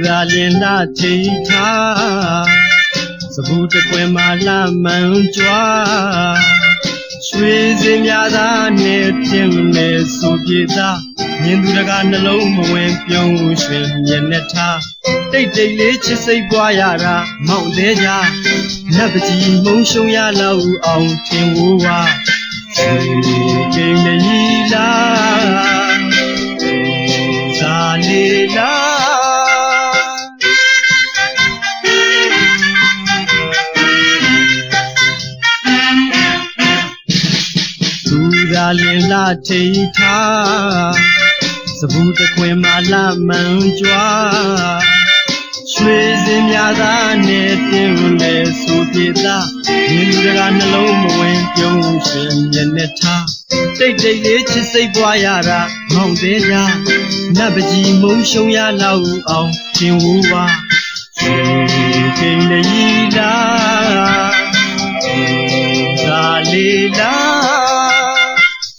သာလင်လာထိထားစပူတကွယ်မှာလှမှန်ကြွားရွှေစင်များသာနဲ့တင်နေဆိုပြေသာမြင်သူတကားနှလုံးမဝင်ပြုံးရွှင်မျက်နှာထားတိတ်တိတ်လေးချစ်စိတ်ပွားရတာမောင့်သေးကြနတ်ပကြီးမုံရှုံရလောက်အောင်ထင်ဝဝရွှေကိန်းမကြီးလားဇာလေးလားသူသာလင်လာထိထားစပူတခွင်မှာလှမှန်ကြွားရွှေစင်များသာနဲ့တင်နေဆိုပြေသာမြင်သူတကားနှလုံးမဝင်ပြုံးရွှင်မျက်နှာထားတိတ်တိတ်လေးချစ်စိတ်ပွားရတာမောင့်သေးကြနတ်ပကြီးမုံရှုံရလောက်အောင်ထင်ဝဝရွှေကိန်းကြီးလားဇာလေးလား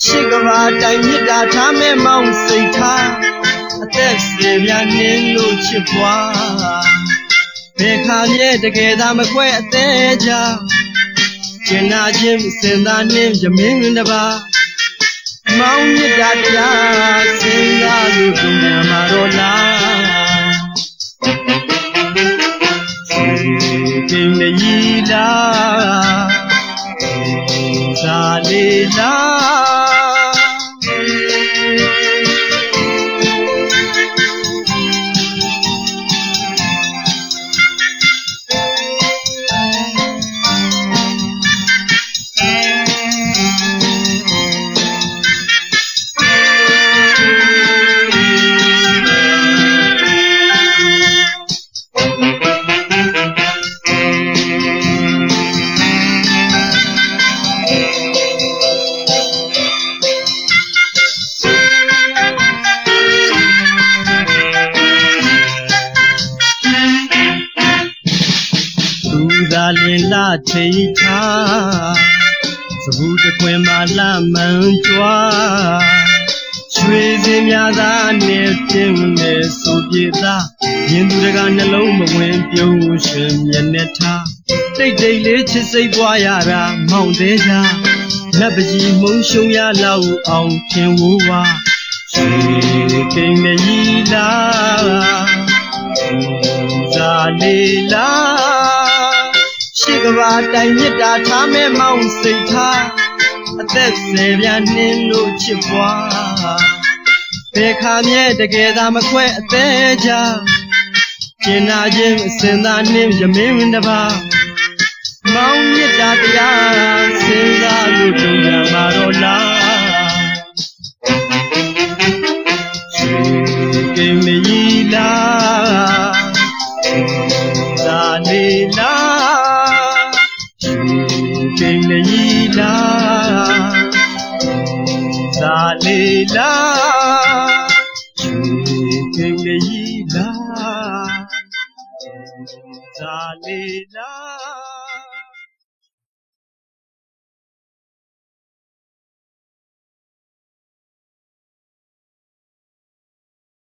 ရှိကဘာတိုင်မြစ်တာထားမဲ့မောင်စိတ်ထားအသက်စေပြနင်းလို့ချစ်ပွားဘယ်ခါမြဲတကယ်သာမခွဲအသေးကြကျင်နာချင်းစင်သာနှင်းရမင်းတပါမောင်မြစ်တာတရားစင်သာလို့ကြံမှာတော့လားကိန်းကြီးလားဇာလေးလားသာလင်လာထိထားစပူတခွင်မှာလှမှန်ကြွားရွှေစင်များသာနဲ့တင်နေဆိုပြေသာမြင်သူတကားနှလုံးမဝင်ပြုံးရွှင်မျက်နှာထားတိတ်တိတ်လေးချစ်စိတ်ပွားရတာမောင့်သေးကြနတ်ပကြီးမုံရှုံရလောက်အောင်ထင်ဝဝရွှေကိန်းကြီးလားဇာလေးလားရှိကဘာတိုင်မြစ်တာထားမဲ့မောင်စိတ်ထားအသက်စေပြနင်းလို့ချစ်ပွားဘယ်ခါမြဲတကယ်သာမခွဲအသေးကြကျင်နာချင်းအစင်သာနှင်းရမင်းတပါမောင်မြစ်တာတရားစင်သာလို့ကြံမှာတော့လားရွှေကိန်းကြီးလားဇာလေးလားကိန်းကြီးလားဇာလေးလားကိန်းကြီးလားဇာလေးလား